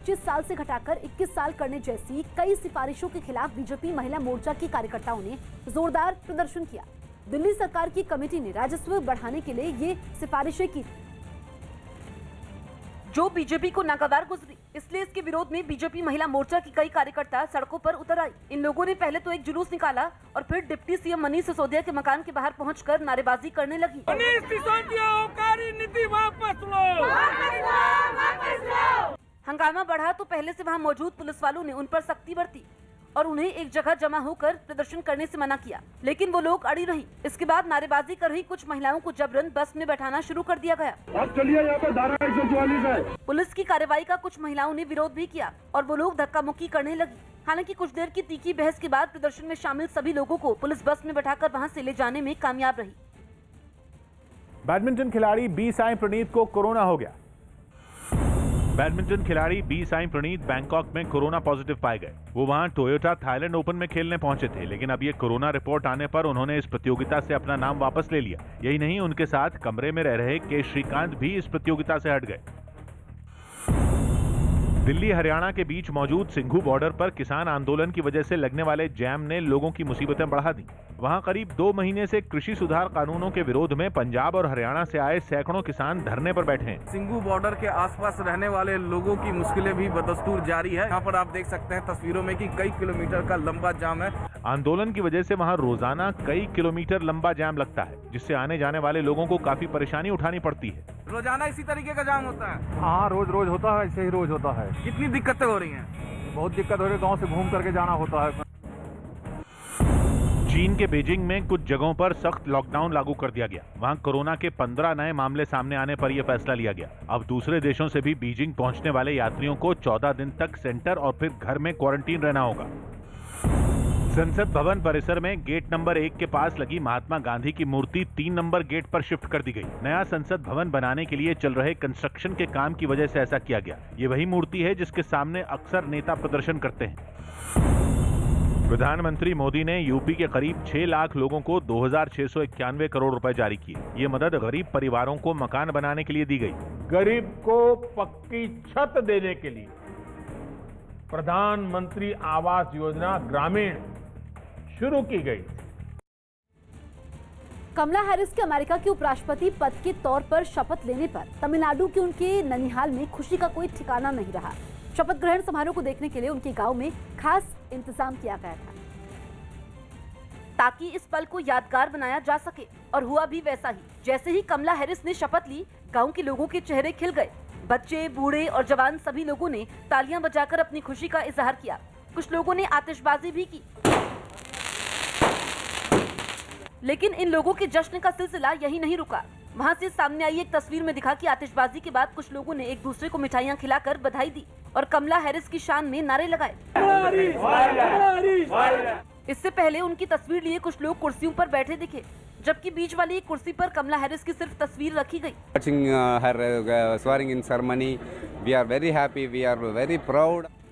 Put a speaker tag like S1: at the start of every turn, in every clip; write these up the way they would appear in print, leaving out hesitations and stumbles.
S1: 25 साल से घटाकर 21 साल करने जैसी कई सिफारिशों के खिलाफ बीजेपी महिला मोर्चा की कार्यकर्ताओं ने जोरदार प्रदर्शन किया। दिल्ली सरकार की कमेटी ने राजस्व बढ़ाने के लिए ये सिफारिशें की, जो बीजेपी को नागवार गुजरी। इसलिए इसके विरोध में बीजेपी महिला मोर्चा की कई कार्यकर्ता सड़कों पर उतर आई। इन लोगों ने पहले तो एक जुलूस निकाला और फिर डिप्टी सीएम मनीष सिसोदिया के मकान के बाहर पहुंचकर नारेबाजी करने लगी।
S2: मनीष सिसोदिया आबकारी नीति वापस लो।
S1: हंगामा बढ़ा तो पहले से वहां मौजूद पुलिस वालों ने उन पर सख्ती बरती और उन्हें एक जगह जमा होकर प्रदर्शन करने से मना किया, लेकिन वो लोग अड़ी रही। इसके बाद नारेबाजी कर रही कुछ महिलाओं को जबरन बस में बैठाना शुरू कर दिया गया।
S3: अब चलिए, यहाँ पे धारा 144 है।
S1: पुलिस की कार्रवाई का कुछ महिलाओं ने विरोध भी किया और वो लोग धक्का मुक्की करने लगी। हालांकि कुछ देर की तीखी बहस के बाद प्रदर्शन में शामिल सभी लोगों को पुलिस बस में बैठाकर वहां से ले जाने में कामयाब रही।
S4: बैडमिंटन खिलाड़ी बी साई प्रणीत को कोरोना हो गया। बैडमिंटन खिलाड़ी बी साई प्रणीत बैंकॉक में कोरोना पॉजिटिव पाए गए। वो वहां टोयोटा थाईलैंड ओपन में खेलने पहुंचे थे, लेकिन अब ये कोरोना रिपोर्ट आने पर उन्होंने इस प्रतियोगिता से अपना नाम वापस ले लिया। यही नहीं, उनके साथ कमरे में रह रहे के श्रीकांत भी इस प्रतियोगिता से हट गए। दिल्ली हरियाणा के बीच मौजूद सिंघू बॉर्डर पर किसान आंदोलन की वजह से लगने वाले जैम ने लोगों की मुसीबतें बढ़ा दी। वहां करीब 2 महीने से कृषि सुधार कानूनों के विरोध में पंजाब और हरियाणा से आए सैकड़ों किसान धरने पर बैठे हैं।
S5: सिंघू बॉर्डर के आसपास रहने वाले लोगों की मुश्किलें भी बदस्तूर जारी है। यहाँ पर आप देख सकते हैं तस्वीरों में कि कई किलोमीटर का लंबा जाम है।
S4: आंदोलन की वजह से वहां रोजाना कई किलोमीटर लंबा जाम लगता है, जिससे आने जाने वाले लोगों को काफी परेशानी उठानी पड़ती है।
S5: रोजाना इसी तरीके का जाम होता है?
S6: हाँ, रोज होता है, ऐसे ही रोज होता है।
S5: कितनी दिक्कतें हो रही हैं?
S6: बहुत दिक्कत हो रही है, गांव से घूम करके जाना होता है।
S4: चीन के बीजिंग में कुछ जगहों पर सख्त लॉकडाउन लागू कर दिया गया। वहां कोरोना के 15 नए मामले सामने आने पर यह फैसला लिया गया। अब दूसरे देशों से भी बीजिंग पहुंचने वाले यात्रियों को 14 दिन तक सेंटर और फिर घर में क्वारंटीन रहना होगा। संसद भवन परिसर में गेट नंबर 1 के पास लगी महात्मा गांधी की मूर्ति 3 नंबर गेट पर शिफ्ट कर दी गई। नया संसद भवन बनाने के लिए चल रहे कंस्ट्रक्शन के काम की वजह से ऐसा किया गया। ये वही मूर्ति है जिसके सामने अक्सर नेता प्रदर्शन करते हैं। प्रधानमंत्री मोदी ने यूपी के करीब 6 लाख लोगों को 2691 करोड़ रुपए जारी किए। ये मदद गरीब परिवारों को मकान बनाने के लिए दी गई।
S7: गरीब को पक्की छत देने के लिए प्रधानमंत्री आवास योजना ग्रामीण शुरू की गई।
S1: कमला हैरिस के अमेरिका के उपराष्ट्रपति पद के तौर पर शपथ लेने पर तमिलनाडु के उनके ननिहाल में खुशी का कोई ठिकाना नहीं रहा। शपथ ग्रहण समारोह को देखने के लिए उनके गांव में खास इंतजाम किया गया था, ताकि इस पल को यादगार बनाया जा सके। और हुआ भी वैसा ही। जैसे ही कमला हैरिस ने शपथ ली, गांव के लोगों के चेहरे खिल गए। बच्चे, बूढ़े और जवान सभी लोगों ने तालियां बजाकर अपनी खुशी का इजहार किया। कुछ लोगों ने आतिशबाजी भी की। लेकिन इन लोगों के जश्न का सिलसिला यही नहीं रुका। वहां से सामने आई एक तस्वीर में दिखा कि आतिशबाजी के बाद कुछ लोगों ने एक दूसरे को मिठाइयां खिलाकर बधाई दी और कमला हैरिस की शान में नारे लगाए। इससे पहले उनकी तस्वीर लिए कुछ लोग कुर्सियों पर बैठे दिखे, जबकि बीच वाली एक कुर्सी पर कमला हैरिस की सिर्फ तस्वीर रखी गई।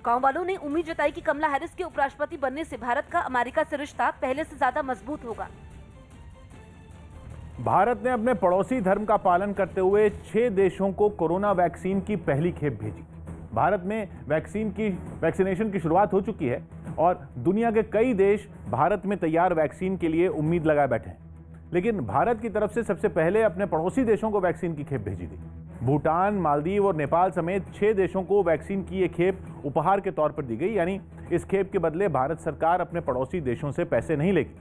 S1: गांव वालों ने उम्मीद जताई कि कमला हैरिस के उपराष्ट्रपति बनने से भारत का अमेरिका से रिश्ता पहले से ज्यादा मजबूत होगा।
S4: भारत ने अपने पड़ोसी धर्म का पालन करते हुए 6 देशों को कोरोना वैक्सीन की पहली खेप भेजी। भारत में वैक्सीनेशन की शुरुआत हो चुकी है और दुनिया के कई देश भारत में तैयार वैक्सीन के लिए उम्मीद लगाए बैठे हैं। लेकिन भारत की तरफ से सबसे पहले अपने पड़ोसी देशों को वैक्सीन की खेप भेजी गई। भूटान, मालदीव और नेपाल समेत 6 देशों को वैक्सीन की ये खेप उपहार के तौर पर दी गई। यानी इस खेप के बदले भारत सरकार अपने पड़ोसी देशों से पैसे नहीं लेगी।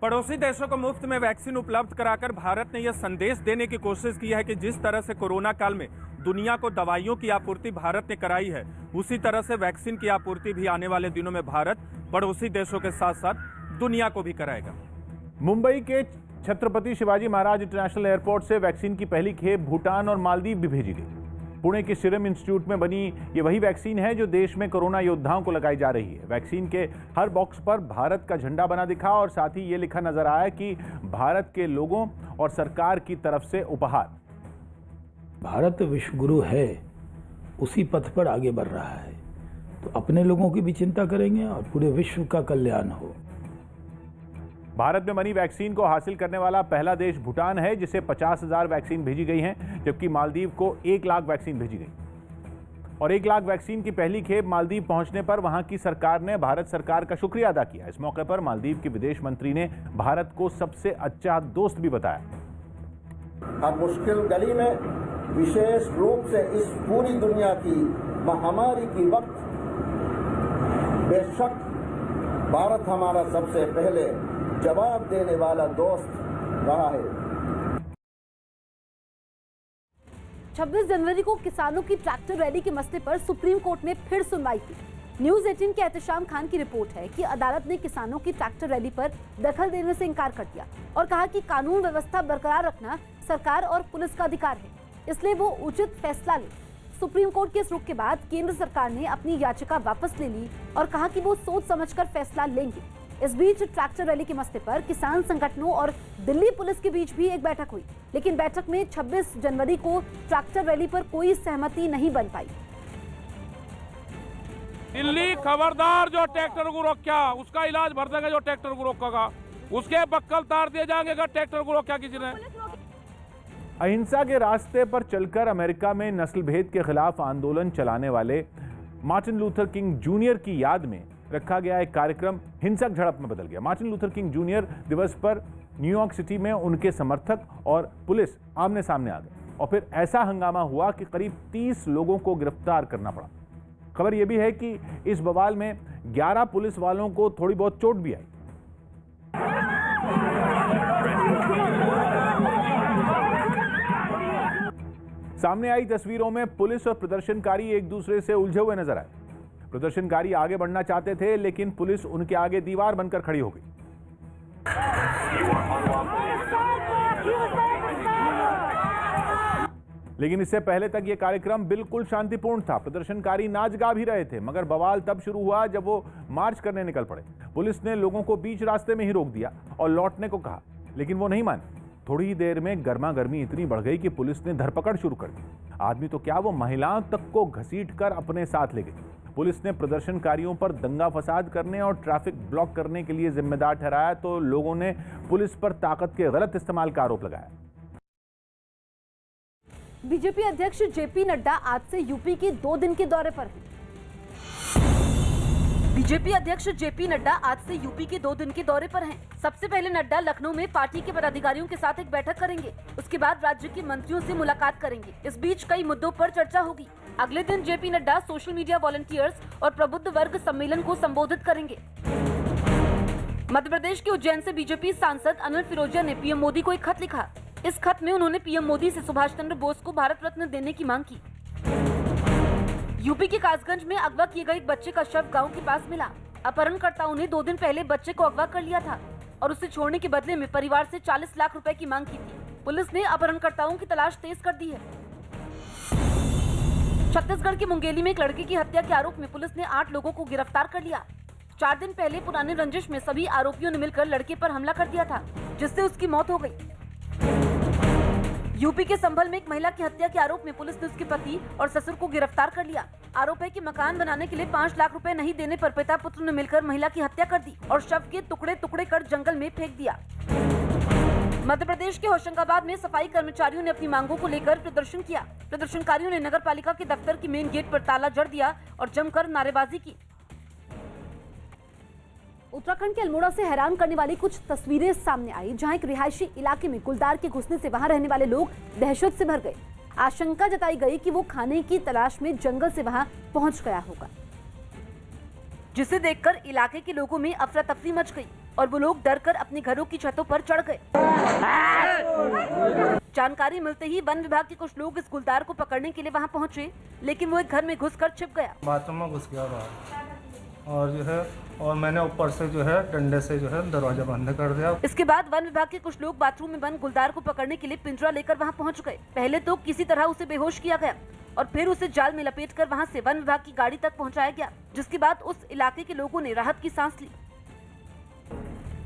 S2: पड़ोसी देशों को मुफ्त में वैक्सीन उपलब्ध कराकर भारत ने यह संदेश देने की कोशिश की है कि जिस तरह से कोरोना काल में दुनिया को दवाइयों की आपूर्ति भारत ने कराई है, उसी तरह से वैक्सीन की आपूर्ति भी आने वाले दिनों में भारत पड़ोसी देशों के साथ साथ दुनिया को भी कराएगा।
S4: मुंबई के छत्रपति शिवाजी महाराज इंटरनेशनल एयरपोर्ट से वैक्सीन की पहली खेप भूटान और मालदीव भी भेजी गई। पुणे के सीरम इंस्टीट्यूट में बनी ये वही वैक्सीन है जो देश में कोरोना योद्धाओं को लगाई जा रही है। वैक्सीन के हर बॉक्स पर भारत का झंडा बना दिखा और साथ ही ये लिखा नजर आया कि भारत के लोगों और सरकार की तरफ से उपहार।
S8: भारत विश्व गुरु है, उसी पथ पर आगे बढ़ रहा है, तो अपने लोगों की भी चिंता करेंगे और पूरे विश्व का कल्याण हो।
S4: भारत में बनी वैक्सीन को हासिल करने वाला पहला देश भूटान है, जिसे 50,000 वैक्सीन भेजी गई हैं, जबकि मालदीव को 1 लाख वैक्सीन भेजी गई। और 1 लाख वैक्सीन की पहली खेप मालदीव पहुंचने पर वहां की सरकार ने भारत सरकार का शुक्रिया अदा किया। इस मौके पर मालदीव के विदेश मंत्री ने भारत को सबसे अच्छा दोस्त भी बताया।
S9: हर मुश्किल घड़ी में, विशेष रूप से इस पूरी दुनिया की महामारी की वक्त, बेशक भारत हमारा सबसे पहले जवाब देने वाला दोस्त रहा है।
S1: 26 जनवरी को किसानों की ट्रैक्टर रैली के मसले पर सुप्रीम कोर्ट में फिर सुनवाई की। न्यूज 18 के एहतशाम खान की रिपोर्ट है कि अदालत ने किसानों की ट्रैक्टर रैली पर दखल देने से इनकार कर दिया और कहा कि कानून व्यवस्था बरकरार रखना सरकार और पुलिस का अधिकार है, इसलिए वो उचित फैसला ले। सुप्रीम कोर्ट के इस रुख के बाद केंद्र सरकार ने अपनी याचिका वापस ले ली और कहा कि वो सोच समझकर फैसला लेंगे। इस बीच ट्रैक्टर रैली के मसले पर किसान संगठनों और दिल्ली पुलिस के बीच भी एक बैठक हुई, लेकिन बैठक में 26 जनवरी को ट्रैक्टर रैली पर कोई सहमति नहीं बन पाई।
S10: दिल्ली खबरदार, जो ट्रैक्टर को रोका उसका इलाज भर देगा, जो ट्रैक्टर को रोकेगा उसके बक्कल तार दिए जाएंगे अगर ट्रैक्टर को रोका किसी ने।
S4: अहिंसा के रास्ते पर चलकर अमेरिका में नस्ल भेद के खिलाफ आंदोलन चलाने वाले मार्टिन लूथर किंग जूनियर की याद में रखा गया एक कार्यक्रम हिंसक झड़प में बदल गया। मार्टिन लूथर किंग जूनियर दिवस पर न्यूयॉर्क सिटी में उनके समर्थक और पुलिस आमने सामने आ गए और फिर ऐसा हंगामा हुआ कि करीब 30 लोगों को गिरफ्तार करना पड़ा। खबर यह भी है कि इस बवाल में 11 पुलिस वालों को थोड़ी बहुत चोट भी आई। सामने आई तस्वीरों में पुलिस और प्रदर्शनकारी एक दूसरे से उलझे हुए नजर आए। प्रदर्शनकारी आगे बढ़ना चाहते थे, लेकिन पुलिस उनके आगे दीवार बनकर खड़ी हो गई। लेकिन इससे पहले तक यह कार्यक्रम बिल्कुल शांतिपूर्ण था। प्रदर्शनकारी नाच गा भी रहे थे, मगर बवाल तब शुरू हुआ जब वो मार्च करने निकल पड़े। पुलिस ने लोगों को बीच रास्ते में ही रोक दिया और लौटने को कहा, लेकिन वो नहीं माने। थोड़ी ही देर में गर्मा गर्मी इतनी बढ़ गई कि पुलिस ने धरपकड़ शुरू कर दी। आदमी तो क्या, वो महिलाओं तक को घसीटकर अपने साथ ले गई। पुलिस ने प्रदर्शनकारियों पर दंगा फसाद करने और ट्रैफिक ब्लॉक करने के लिए जिम्मेदार ठहराया, तो लोगों ने पुलिस पर ताकत के गलत इस्तेमाल का आरोप लगाया।
S1: बीजेपी अध्यक्ष जेपी नड्डा आज से यूपी के 2 दिन के दौरे पर हैं। बीजेपी अध्यक्ष जेपी नड्डा आज से यूपी के 2 दिन के दौरे पर हैं। सबसे पहले नड्डा लखनऊ में पार्टी के पदाधिकारियों के साथ एक बैठक करेंगे। उसके बाद राज्य के मंत्रियों से मुलाकात करेंगे। इस बीच कई मुद्दों पर चर्चा होगी। अगले दिन JP Nadda social media volunteers और प्रबुद्ध वर्ग सम्मेलन को संबोधित करेंगे। मध्य प्रदेश के उज्जैन से बीजेपी सांसद अनिल फिरोजिया ने पीएम मोदी को एक खत लिखा। इस खत में उन्होंने पीएम मोदी से सुभाष चंद्र बोस को भारत रत्न देने की मांग की। यूपी के कासगंज में अगवा किए गए एक बच्चे का शव गांव के पास मिला। अपहरणकर्ताओं ने 2 दिन पहले बच्चे को अगवा कर लिया था और उसे छोड़ने के बदले में परिवार से 40 लाख रुपए की मांग की थी। पुलिस ने अपहरणकर्ताओं की तलाश तेज कर दी है। छत्तीसगढ़ के मुंगेली में एक लड़के की हत्या के आरोप में पुलिस ने 8 लोगों को गिरफ्तार कर लिया। 4 दिन पहले पुराने रंजिश में सभी आरोपियों ने मिलकर लड़के पर हमला कर दिया था, जिससे उसकी मौत हो गई। यूपी के संभल में एक महिला की हत्या के आरोप में पुलिस ने उसके पति और ससुर को गिरफ्तार कर लिया। आरोप है कि मकान बनाने के लिए 5 लाख रुपए नहीं देने पर पिता पुत्र ने मिलकर महिला की हत्या कर दी और शव के टुकड़े टुकड़े कर जंगल में फेंक दिया। मध्य प्रदेश के होशंगाबाद में सफाई कर्मचारियों ने अपनी मांगों को लेकर प्रदर्शन किया। प्रदर्शनकारियों ने नगर पालिका के दफ्तर की मेन गेट पर ताला जड़ दिया और जमकर नारेबाजी की। उत्तराखंड के अल्मोड़ा से हैरान करने वाली कुछ तस्वीरें सामने आई, जहां एक रिहायशी इलाके में गुलदार के घुसने से वहां रहने वाले लोग दहशत से भर गए। आशंका जताई गई कि वो खाने की तलाश में जंगल से वहां पहुंच गया होगा, जिसे देखकर इलाके के लोगों में अफरा तफरी मच गई और वो लोग डरकर अपने घरों की छतों पर चढ़ गए। जानकारी मिलते ही वन विभाग के कुछ लोग इस गुलदार को पकड़ने के लिए वहां पहुंचे, लेकिन वो एक घर में घुसकर छिप गया।
S11: बाथरूम में घुस गया बाहर और जो है और मैंने ऊपर से जो है डंडे से जो है दरवाजा बंद कर दिया।
S1: इसके बाद वन विभाग के कुछ लोग बाथरूम में बंद गुलदार को पकड़ने के लिए पिंजरा लेकर वहां पहुंच गए। पहले तो किसी तरह उसे बेहोश किया गया और फिर उसे जाल में लपेटकर वहां से वन विभाग की गाड़ी तक पहुंचाया गया, जिसके बाद उस इलाके के लोगों ने राहत की सांस ली।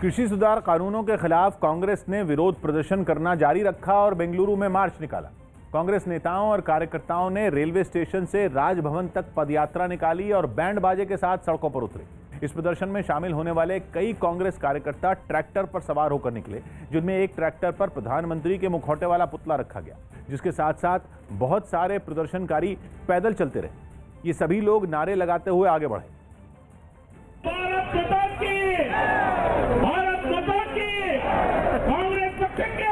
S4: कृषि सुधार कानूनों के खिलाफ कांग्रेस ने विरोध प्रदर्शन करना जारी रखा और बेंगलुरु में मार्च निकाला। कांग्रेस नेताओं और कार्यकर्ताओं ने रेलवे स्टेशन से राजभवन तक पदयात्रा निकाली और बैंड बाजे के साथ सड़कों पर उतरे। इस प्रदर्शन में शामिल होने वाले कई कांग्रेस कार्यकर्ता ट्रैक्टर पर सवार होकर निकले, जिनमें एक ट्रैक्टर पर प्रधानमंत्री के मुखौटे वाला पुतला रखा गया, जिसके साथ साथ बहुत सारे प्रदर्शनकारी पैदल चलते रहे। ये सभी लोग नारे लगाते हुए आगे बढ़े।
S3: भारत माता की, भारत माता की, कांग्रेस रखेंगे।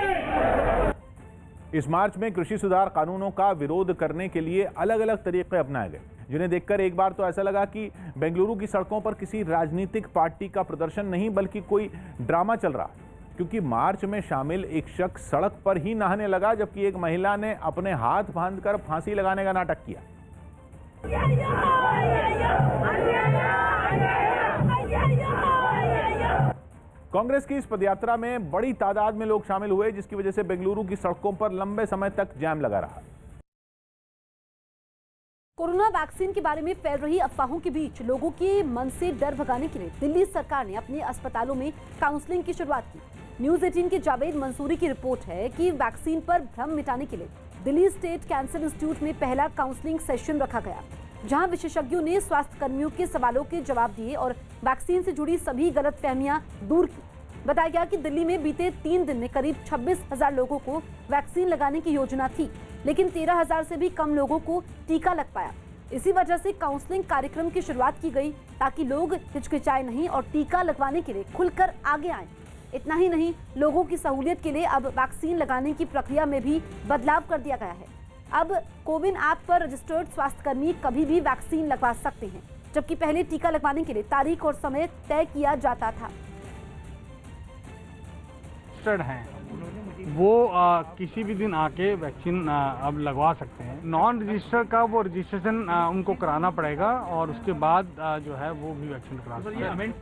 S4: इस मार्च में कृषि सुधार कानूनों का विरोध करने के लिए अलग अलग तरीके अपनाए गए, जिन्हें देखकर एक बार तो ऐसा लगा कि बेंगलुरु की सड़कों पर किसी राजनीतिक पार्टी का प्रदर्शन नहीं बल्कि कोई ड्रामा चल रहा, क्योंकि मार्च में शामिल एक शख्स सड़क पर ही नहाने लगा, जबकि एक महिला ने अपने हाथ बांधकर फांसी लगाने का नाटक किया। कांग्रेस की इस पदयात्रा में बड़ी तादाद में लोग शामिल हुए, जिसकी वजह से बेंगलुरु की सड़कों पर लंबे समय तक जाम लगा रहा।
S1: कोरोना वैक्सीन के बारे में फैल रही अफवाहों के बीच लोगों के मन से डर भगाने के लिए दिल्ली सरकार ने अपने अस्पतालों में काउंसलिंग की शुरुआत की। न्यूज 18 के जावेद मंसूरी की रिपोर्ट है कि वैक्सीन पर भ्रम मिटाने के लिए दिल्ली स्टेट कैंसर इंस्टीट्यूट में पहला काउंसलिंग सेशन रखा गया, जहां विशेषज्ञों ने स्वास्थ्य कर्मियों के सवालों के जवाब दिए और वैक्सीन से जुड़ी सभी गलतफहमियां दूर की। बताया गया कि दिल्ली में बीते 3 दिन में करीब 26,000 लोगों को वैक्सीन लगाने की योजना थी, लेकिन 13,000 से भी कम लोगों को टीका लग पाया। इसी वजह से काउंसलिंग कार्यक्रम की शुरुआत की गई, ताकि लोग हिचकिचाए नहीं और टीका लगवाने के लिए खुलकर आगे आएं। इतना ही नहीं, लोगों की सहूलियत के लिए अब वैक्सीन लगाने की प्रक्रिया में भी बदलाव कर दिया गया है। अब कोविन ऐप पर रजिस्टर्ड स्वास्थ्यकर्मी कभी भी वैक्सीन लगवा सकते हैं, जबकि पहले टीका लगवाने के लिए तारीख और समय तय किया जाता था।
S6: हैं वो किसी भी दिन आके वैक्सीन अब लगवा सकते हैं। नॉन रजिस्टर का वो रजिस्ट्रेशन उनको कराना पड़ेगा और उसके बाद जो है वो भी वैक्सीन करा सकते हैं।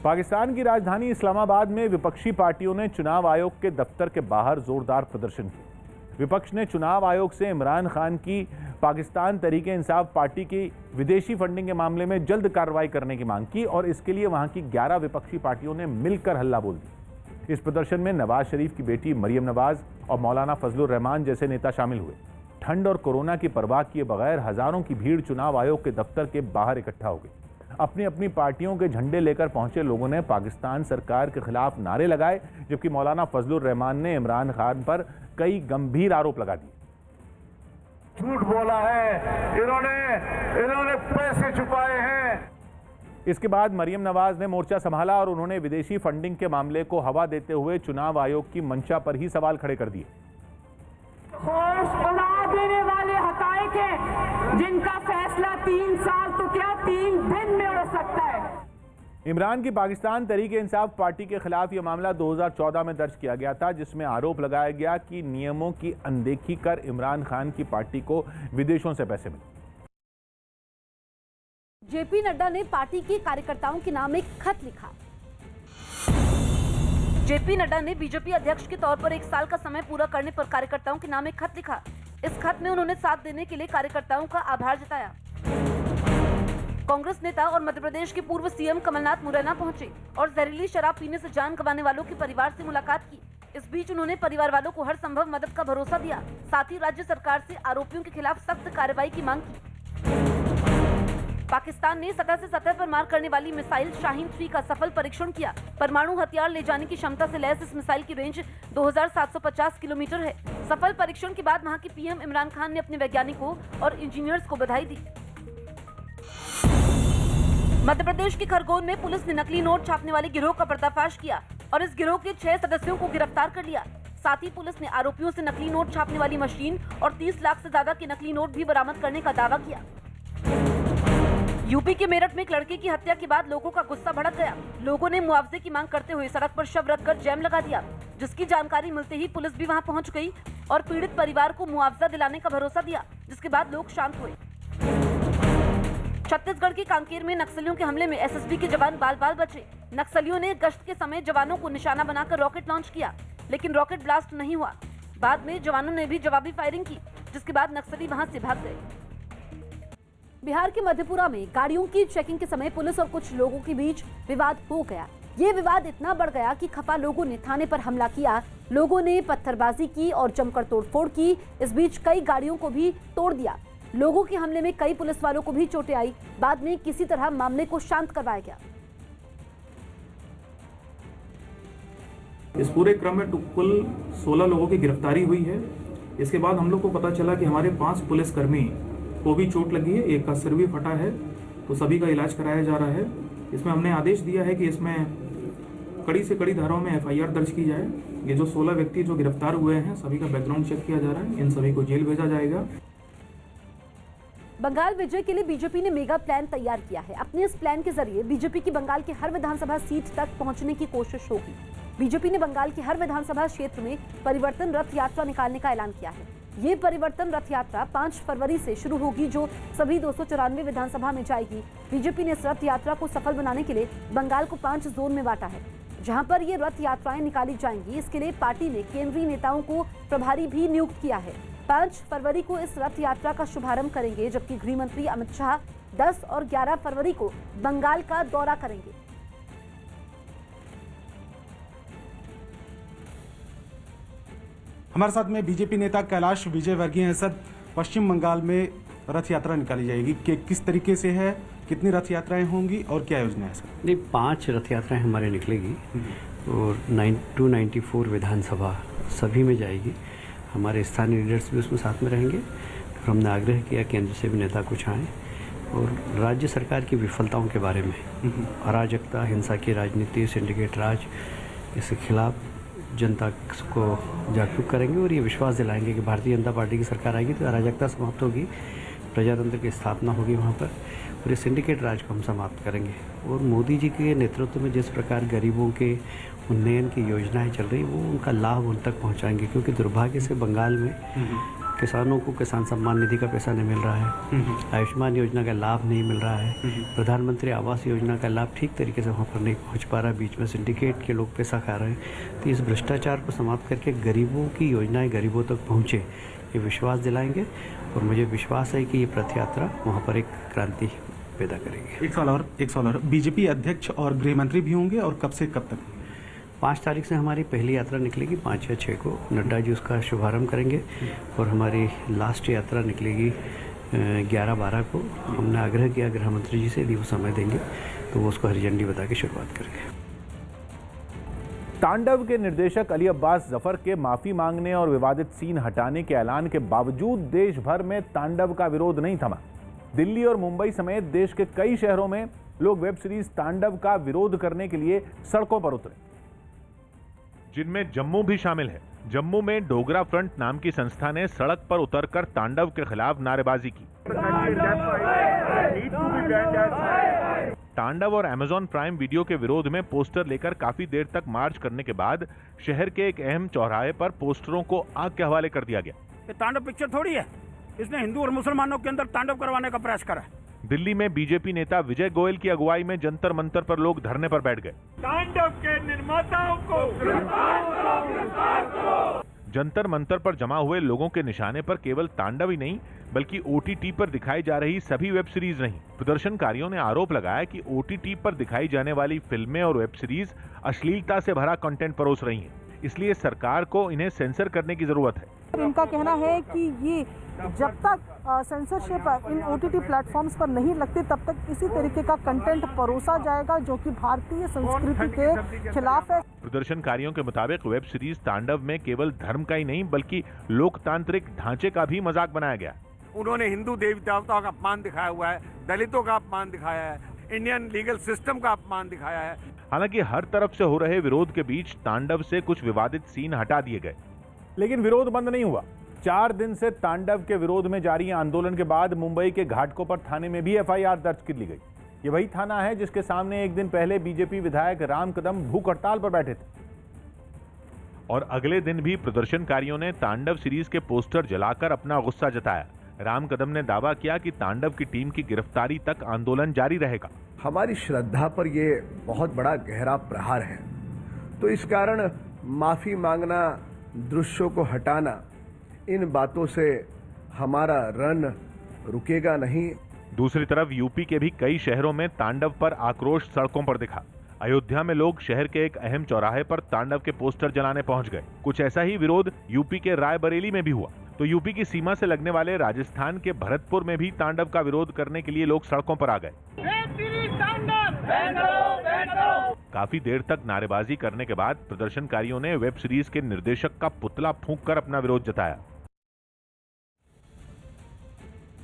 S4: पाकिस्तान की राजधानी इस्लामाबाद में विपक्षी पार्टियों ने चुनाव आयोग के दफ्तर के बाहर जोरदार प्रदर्शन किया। विपक्ष ने चुनाव आयोग से इमरान खान की पाकिस्तान तहरीके इंसाफ पार्टी की विदेशी फंडिंग के मामले में जल्द कार्रवाई करने की मांग की और इसके लिए वहां की 11 विपक्षी पार्टियों ने मिलकर हल्ला बोल दिया। इस प्रदर्शन में नवाज शरीफ की बेटी मरियम नवाज और मौलाना फजलुर रहमान जैसे नेता शामिल हुए। ठंड और कोरोना की परवाह किए बगैर हजारों की भीड़ चुनाव आयोग के दफ्तर के बाहर इकट्ठा हो गई। अपनी अपनी पार्टियों के झंडे लेकर पहुंचे लोगों ने पाकिस्तान सरकार के खिलाफ नारे लगाए, जबकि मौलाना फजलुर रहमान ने इमरान खान पर कई गंभीर आरोप लगा दिए।
S3: झूठ बोला है, इन्होंने पैसे छुपाए हैं।
S4: इसके बाद मरियम नवाज ने मोर्चा संभाला और उन्होंने विदेशी फंडिंग के मामले को हवा देते हुए चुनाव आयोग की मंशा पर ही सवाल खड़े कर दिए।
S12: बना देने वाले हकायक हैं, जिनका फैसला 3 साल तो क्या 3 दिन में हो सकता है।
S4: इमरान की पाकिस्तान तहरीके इंसाफ पार्टी के खिलाफ यह मामला 2014 में दर्ज किया गया था, जिसमें आरोप लगाया गया कि नियमों की अनदेखी कर इमरान खान की पार्टी को विदेशों से पैसे मिले।
S1: जेपी नड्डा ने पार्टी के कार्यकर्ताओं के नाम एक खत लिखा। जेपी नड्डा ने बीजेपी अध्यक्ष के तौर पर 1 साल का समय पूरा करने पर कार्यकर्ताओं के नाम एक खत लिखा। इस खत में उन्होंने साथ देने के लिए कार्यकर्ताओं का आभार जताया। कांग्रेस नेता और मध्य प्रदेश के पूर्व सीएम कमलनाथ मुरैना पहुंचे और जहरीली शराब पीने से जान गंवाने वालों के परिवार से मुलाकात की। इस बीच उन्होंने परिवार वालों को हर संभव मदद का भरोसा दिया। साथ ही राज्य सरकार से आरोपियों के खिलाफ सख्त कार्रवाई की मांग की। पाकिस्तान ने सतह से सतह पर मार करने वाली मिसाइल शाहीन 3 का सफल परीक्षण किया। परमाणु हथियार ले जाने की क्षमता से लैस इस मिसाइल की रेंज 2750 किलोमीटर है। सफल परीक्षण के बाद वहां के पीएम इमरान खान ने अपने वैज्ञानिकों और इंजीनियर्स को बधाई दी। मध्य प्रदेश के खरगोन में पुलिस ने नकली नोट छापने वाले गिरोह का पर्दाफाश किया और इस गिरोह के 6 सदस्यों को गिरफ्तार कर लिया। साथ ही पुलिस ने आरोपियों से नकली नोट छापने वाली मशीन और 30 लाख से ज्यादा के नकली नोट भी बरामद करने का दावा किया। यूपी के मेरठ में एक लड़के की हत्या के बाद लोगों का गुस्सा भड़क गया। लोगों ने मुआवजे की मांग करते हुए सड़क पर शव रखकर जैम लगा दिया, जिसकी जानकारी मिलते ही पुलिस भी वहां पहुंच गई और पीड़ित परिवार को मुआवजा दिलाने का भरोसा दिया, जिसके बाद लोग शांत हुए। छत्तीसगढ़ के कांकेर में नक्सलियों के हमले में एसएसबी के जवान बाल बाल बचे। नक्सलियों ने गश्त के समय जवानों को निशाना बनाकर रॉकेट लॉन्च किया, लेकिन रॉकेट ब्लास्ट नहीं हुआ। बाद में जवानों ने भी जवाबी फायरिंग की, जिसके बाद नक्सली वहां से भाग गए। बिहार के मधेपुरा में गाड़ियों की चेकिंग के समय पुलिस और कुछ लोगों के बीच विवाद हो गया। ये विवाद इतना बढ़ गया कि खफा लोगों ने थाने पर हमला किया। लोगों ने पत्थरबाजी की और जमकर तोड़फोड़ की। इस बीच कई गाड़ियों को भी तोड़ दिया। लोगों के हमले में कई पुलिस वालों को भी चोटें आई। बाद में किसी तरह मामले को शांत करवाया गया।
S13: इस पूरे क्रम में कुल 16 लोगों की गिरफ्तारी हुई है। इसके बाद हम लोग को पता चला कि हमारे 5 पुलिसकर्मी को भी चोट लगी है, एक का सिर भी फटा है, तो सभी का इलाज कराया जा रहा है। इसमें हमने आदेश दिया है कि इसमें कड़ी से कड़ी धाराओं में FIR दर्ज की जाए। ये जो 16 व्यक्ति जो गिरफ्तार हुए हैं सभी का बैकग्राउंड चेक किया जा रहा है, इन सभी को जेल भेजा जाएगा।
S1: बंगाल विजय के लिए बीजेपी ने मेगा प्लान तैयार किया है। अपने इस प्लान के जरिए बीजेपी की बंगाल की हर विधानसभा सीट तक पहुंचने की कोशिश होगी। बीजेपी ने बंगाल की हर विधानसभा क्षेत्र में परिवर्तन रथ यात्रा निकालने का ऐलान किया है। ये परिवर्तन रथ यात्रा 5 फरवरी से शुरू होगी, जो सभी 294 विधानसभा में जाएगी। बीजेपी ने इस रथ यात्रा को सफल बनाने के लिए बंगाल को 5 जोन में बांटा है, जहां पर ये रथ यात्राएं निकाली जाएंगी। इसके लिए पार्टी ने केंद्रीय नेताओं को प्रभारी भी नियुक्त किया है। 5 फरवरी को इस रथ यात्रा का शुभारंभ करेंगे, जबकि गृह मंत्री अमित शाह 10 और 11 फरवरी को बंगाल का दौरा करेंगे।
S14: हमारे साथ में बीजेपी नेता कैलाश विजयवर्गीय हैं। सर, पश्चिम बंगाल में रथ यात्रा निकाली जाएगी, कि किस तरीके से है, कितनी रथ यात्राएं होंगी और क्या योजना है सर?
S15: नहीं, 5 रथ यात्राएं हमारे निकलेगी और 294 विधानसभा सभी में जाएगी। हमारे स्थानीय लीडर्स भी उसमें साथ में रहेंगे। और हमने आग्रह किया केंद्र से भी नेता कुछ आएँ और राज्य सरकार की विफलताओं के बारे में, अराजकता, हिंसा की राजनीति, सिंडिकेट राज, इसके खिलाफ जनता को जागरूक करेंगे और ये विश्वास दिलाएंगे कि भारतीय जनता पार्टी की सरकार आएगी तो अराजकता समाप्त होगी, प्रजातंत्र की स्थापना होगी वहाँ पर, और ये सिंडिकेट राज को हम समाप्त करेंगे। और मोदी जी के नेतृत्व में जिस प्रकार गरीबों के उन्नयन की योजनाएं चल रही, वो उनका लाभ उन तक पहुँचाएंगे। क्योंकि दुर्भाग्य से बंगाल में किसानों को किसान सम्मान निधि का पैसा नहीं मिल रहा है, आयुष्मान योजना का लाभ नहीं मिल रहा है, प्रधानमंत्री आवास योजना का लाभ ठीक तरीके से वहाँ पर नहीं पहुँच पा रहा है, बीच में सिंडिकेट के लोग पैसा खा रहे हैं। तो इस भ्रष्टाचार को समाप्त करके गरीबों की योजनाएं गरीबों तक पहुँचे, ये विश्वास दिलाएंगे। और मुझे विश्वास है कि ये रथ यात्रा वहाँ पर एक क्रांति पैदा करेगी।
S14: एक सवाल और बीजेपी अध्यक्ष और गृह मंत्री भी होंगे, और कब से कब तक?
S15: 5 तारीख से हमारी पहली यात्रा निकलेगी, 5 या 6 को नड्डा जी उसका शुभारंभ करेंगे और हमारी लास्ट यात्रा निकलेगी 11-12 को। हमने आग्रह किया गृह मंत्री जी से, यदि वो समय देंगे तो वो उसको हरी झंडी बता के शुरुआत करेंगे।
S4: तांडव के निर्देशक अली अब्बास जफर के माफी मांगने और विवादित सीन हटाने के ऐलान के बावजूद देश भर में तांडव का विरोध नहीं थमा। दिल्ली और मुंबई समेत देश के कई शहरों में लोग वेब सीरीज तांडव का विरोध करने के लिए सड़कों पर उतरे,
S2: जिनमें जम्मू भी शामिल है। जम्मू में डोगरा फ्रंट नाम की संस्था ने सड़क पर उतरकर तांडव के खिलाफ नारेबाजी की। तांडव और अमेज़न प्राइम वीडियो के विरोध में पोस्टर लेकर काफी देर तक मार्च करने के बाद शहर के एक अहम चौराहे पर पोस्टरों को आग के हवाले कर दिया गया।
S10: ये तांडव पिक्चर थोड़ी है, इसने हिंदू और मुसलमानों के अंदर तांडव करवाने का प्रयास करा है।
S2: दिल्ली में बीजेपी नेता विजय गोयल की अगुवाई में जंतर मंतर पर लोग धरने पर बैठ गए।
S3: तांडव के निर्माताओं को
S2: जंतर मंतर पर जमा हुए लोगों के निशाने पर केवल तांडव ही नहीं बल्कि OTT पर दिखाई जा रही सभी वेब सीरीज नहीं। प्रदर्शनकारियों ने आरोप लगाया कि OTT पर दिखाई जाने वाली फिल्में और वेब सीरीज अश्लीलता से भरा कंटेंट परोस रही हैं, इसलिए सरकार को इन्हें सेंसर करने की जरूरत है।
S16: इनका कहना है कि ये जब तक सेंसरशिप इन OTT प्लेटफॉर्म्स पर नहीं लगती तब तक इसी तरीके का कंटेंट परोसा जाएगा जो कि भारतीय संस्कृति के खिलाफ है।
S2: प्रदर्शनकारियों के मुताबिक वेब सीरीज तांडव में केवल धर्म का ही नहीं बल्कि लोकतांत्रिक ढांचे का भी मजाक बनाया गया।
S10: उन्होंने हिंदू देवी देवताओं का अपमान दिखाया हुआ है, दलितों का अपमान दिखाया है, इंडियन लीगल सिस्टम का अपमान दिखाया है।
S2: हालांकि हर तरफ से हो रहे विरोध के बीच तांडव से कुछ विवादित सीन हटा दिए गए,
S4: लेकिन विरोध बंद नहीं हुआ। 4 दिन से तांडव के विरोध में जारी आंदोलन के बाद मुंबई के घाटकोपर थाने में भी FIR दर्ज कर ली गई। ये वही थाना है जिसके सामने एक दिन पहले बीजेपी विधायक राम कदम भूख हड़ताल पर बैठे थे।
S2: और अगले दिन भी प्रदर्शनकारियों ने तांडव सीरीज के पोस्टर जलाकर अपना गुस्सा जताया। राम कदम ने दावा किया कि तांडव की टीम की गिरफ्तारी तक आंदोलन जारी रहेगा।
S17: हमारी श्रद्धा पर यह बहुत बड़ा गहरा प्रहार है, तो इस कारण माफी मांगना, दृश्यों को हटाना, इन बातों से हमारा रन रुकेगा नहीं।
S2: दूसरी तरफ यूपी के भी कई शहरों में तांडव पर आक्रोश सड़कों पर दिखा। अयोध्या में लोग शहर के एक अहम चौराहे पर तांडव के पोस्टर जलाने पहुंच गए। कुछ ऐसा ही विरोध यूपी के रायबरेली में भी हुआ। तो यूपी की सीमा से लगने वाले राजस्थान के भरतपुर में भी तांडव का विरोध करने के लिए लोग सड़कों पर आ गए। काफी देर तक नारेबाजी करने के बाद प्रदर्शनकारियों ने वेब सीरीज के निर्देशक का पुतला फूंककर अपना विरोध जताया।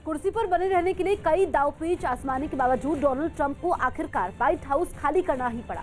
S1: कुर्सी पर बने रहने के लिए कई दावपेच आजमाने के बावजूद डोनाल्ड ट्रंप को आखिरकार व्हाइट हाउस खाली करना ही पड़ा।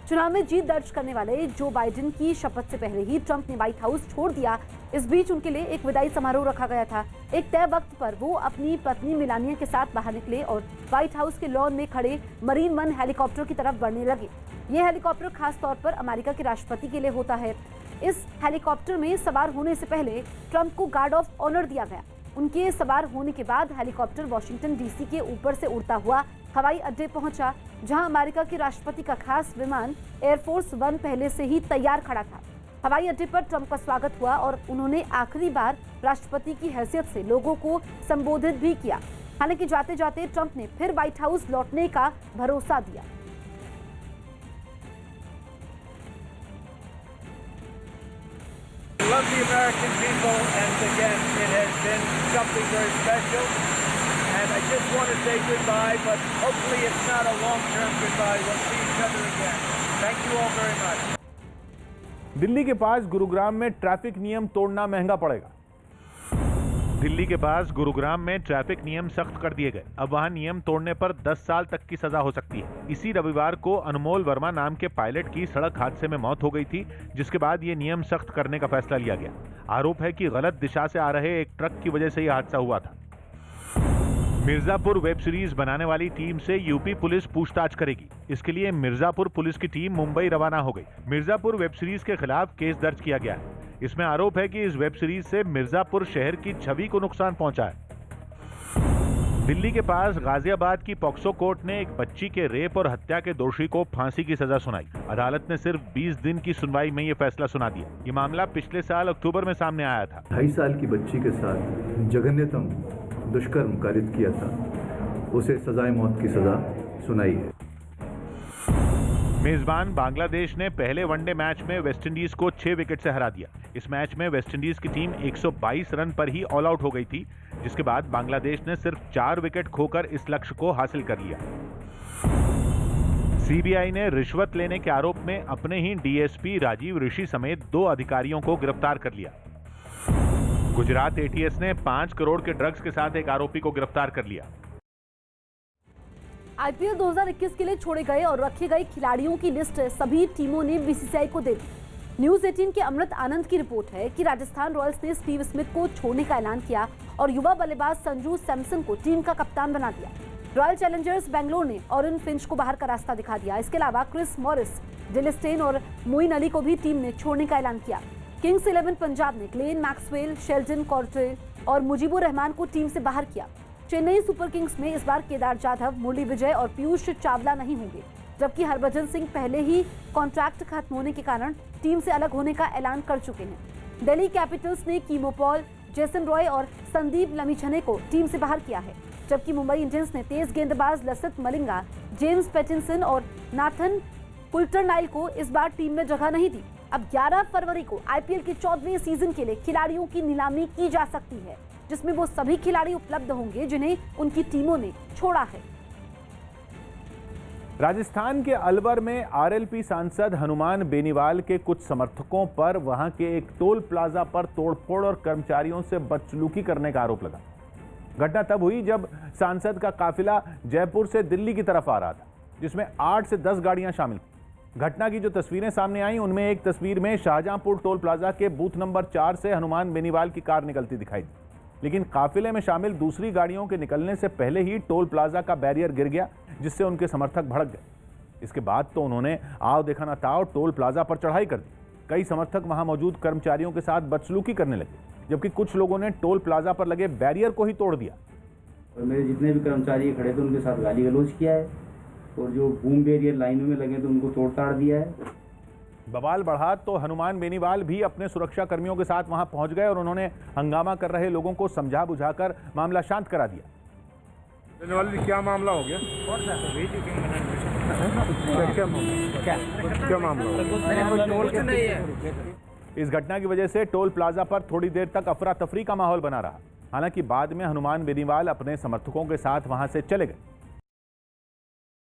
S1: चुनाव में जीत दर्ज करने वाले जो बाइडेन की शपथ से पहले ही ट्रंप ने व्हाइट हाउस छोड़ दिया। इस बीच उनके लिए एक विदाई समारोह रखा गया था। एक तय वक्त पर वो अपनी पत्नी मेलानिया के साथ बाहर निकले और व्हाइट हाउस के लॉन में खड़े मरीन वन हेलीकॉप्टर की तरफ बढ़ने लगे। ये हेलीकॉप्टर खास तौर पर अमेरिका के राष्ट्रपति के लिए होता है। इस हेलीकॉप्टर में सवार होने से पहले ट्रंप को गार्ड ऑफ ऑनर दिया गया। उनके सवार होने के बाद हेलीकॉप्टर वॉशिंगटन डीसी के ऊपर से उड़ता हुआ हवाई अड्डे पहुंचा, जहां अमेरिका के राष्ट्रपति का खास विमान एयरफोर्स वन पहले से ही तैयार खड़ा था। हवाई अड्डे पर ट्रंप का स्वागत हुआ और उन्होंने आखिरी बार राष्ट्रपति की हैसियत से लोगों को संबोधित भी किया। हालांकि जाते जाते ट्रंप ने फिर व्हाइट हाउस लौटने का भरोसा दिया।
S3: Love the American people, and again, it has been something very special. And I just want to say goodbye, but hopefully it's not a long-term goodbye. We'll see each other again. Thank you all very much.
S4: Delhi के पास गुरुग्राम में traffic नियम तोड़ना महंगा पड़ेगा। दिल्ली के पास गुरुग्राम में traffic नियम सख्त कर दिए गए। अब वहां नियम तोड़ने पर 10 साल तक की सजा हो सकती है। इसी रविवार को अनमोल वर्मा नाम के पायलट की सड़क हादसे में मौत हो गई थी, जिसके बाद ये नियम सख्त करने का फैसला लिया गया। आरोप है कि गलत दिशा से आ रहे एक ट्रक की वजह से यह हादसा हुआ था। मिर्जापुर वेब सीरीज बनाने वाली टीम से यूपी पुलिस पूछताछ करेगी। इसके लिए मिर्जापुर पुलिस की टीम मुंबई रवाना हो गई। मिर्जापुर वेब सीरीज के खिलाफ केस दर्ज किया गया है। इसमें आरोप है कि इस वेब सीरीज से मिर्जापुर शहर की छवि को नुकसान पहुंचा है। दिल्ली के पास गाजियाबाद की पॉक्सो कोर्ट ने एक बच्ची के रेप और हत्या के दोषी को फांसी की सजा सुनाई। अदालत ने सिर्फ 20 दिन की सुनवाई में यह फैसला सुना दिया। ये मामला पिछले साल अक्टूबर में सामने आया था।
S18: 2.5 साल की बच्ची के साथ जघन्यतम दुष्कर्म कारित किया था, उसे सजाए मौत की सजा सुनाई है।
S4: मेजबान बांग्लादेश ने पहले वनडे मैच में वेस्टइंडीज को 6 विकेट से हरा दिया। इस मैच में वेस्टइंडीज की टीम 122 रन पर ही ऑल आउट हो गई थी, जिसके बाद बांग्लादेश ने सिर्फ 4 विकेट खोकर इस लक्ष्य को हासिल कर लिया। सीबीआई ने रिश्वत लेने के आरोप में अपने ही डीएसपी राजीव ऋषि समेत 2 अधिकारियों को गिरफ्तार कर लिया। गुजरात एटीएस ने 5 करोड़ के ड्रग्स के साथ एक आरोपी को गिरफ्तार कर लिया।
S1: आईपीएल 2021 के लिए छोड़े गए और रखे गए खिलाड़ियों की लिस्ट सभी टीमों ने बीसीसीआई को दे दी। न्यूज 18 के अमृत आनंद की रिपोर्ट है कि राजस्थान रॉयल्स ने स्टीव स्मिथ को छोड़ने का ऐलान किया और युवा बल्लेबाज संजू सैमसन को टीम का कप्तान बना दिया। रॉयल चैलेंजर्स बेंगलोर ने ऑरेन फिंच को बाहर का रास्ता दिखा दिया। इसके अलावा क्रिस मॉरिस, डिल स्टेन और मोइन अली को भी टीम ने छोड़ने का ऐलान किया। किंग्स 11 पंजाब ने ग्लेन मैक्सवेल, शेल्डन कॉर्ट्रेल और मुजीबुर रहमान को टीम से बाहर किया। चेन्नई सुपर किंग्स में इस बार केदार जाधव, मुरली विजय और पीयूष चावला नहीं होंगे, जबकि हरभजन सिंह पहले ही कॉन्ट्रैक्ट खत्म होने के कारण टीम से अलग होने का ऐलान कर चुके हैं। दिल्ली कैपिटल्स ने कीमो पॉल, जेसन रॉय और संदीप लमिछने को टीम से बाहर किया है, जबकि मुंबई इंडियंस ने तेज गेंदबाज लसित मलिंगा, जेम्स पैटिंसन और नाथन कुल्टरनाइल को इस बार टीम में जगह नहीं दी। अब 11 फरवरी को आईपीएल के 14वें सीजन के लिए खिलाड़ियों की नीलामी की जा सकती है, जिसमें वो सभी खिलाड़ी उपलब्ध होंगे जिन्हें उनकी टीमों ने छोड़ा है।
S4: राजस्थान के अलवर में आरएलपी सांसद हनुमान बेनीवाल के कुछ समर्थकों पर वहां के एक टोल प्लाजा पर तोड़फोड़ और कर्मचारियों से बदसलूकी करने का आरोप लगा। घटना तब हुई जब सांसद का काफिला जयपुर से दिल्ली की तरफ आ रहा था, जिसमें 8 से 10 गाड़ियां शामिल थी। घटना की जो तस्वीरें सामने आई, उनमें एक तस्वीर में शाहजहांपुर टोल प्लाजा के बूथ नंबर 4 से हनुमान बेनीवाल की कार निकलती दिखाई दी, लेकिन काफिले में शामिल दूसरी गाड़ियों के निकलने से पहले ही टोल प्लाजा का बैरियर गिर गया, जिससे उनके समर्थक भड़क गए। इसके बाद तो उन्होंने आओ देखा ना ताओ टोल प्लाजा पर चढ़ाई कर दी। कई समर्थक वहां मौजूद कर्मचारियों के साथ बदसलूकी करने लगे, जबकि कुछ लोगों ने टोल प्लाजा पर लगे बैरियर को ही तोड़ दिया।
S19: और मेरे जितने भी कर्मचारी खड़े थे उनके साथ गाली गलौज किया है, और जो बूम बैरियर लाइनों में लगे थे उनको तोड़ ताड़ दिया है।
S4: बवाल बढ़ा तो हनुमान बेनीवाल भी अपने सुरक्षा कर्मियों के साथ वहां पहुंच गए और उन्होंने हंगामा कर रहे लोगों को समझा बुझाकर मामला शांत करा दिया।
S7: बेनीवाल जी, क्या मामला हो गया? क्या मामला?
S4: इस घटना की वजह से टोल प्लाजा पर थोड़ी देर तक अफरा तफरी का माहौल बना रहा। हालांकि बाद में हनुमान बेनीवाल अपने समर्थकों के साथ वहां से चले गए।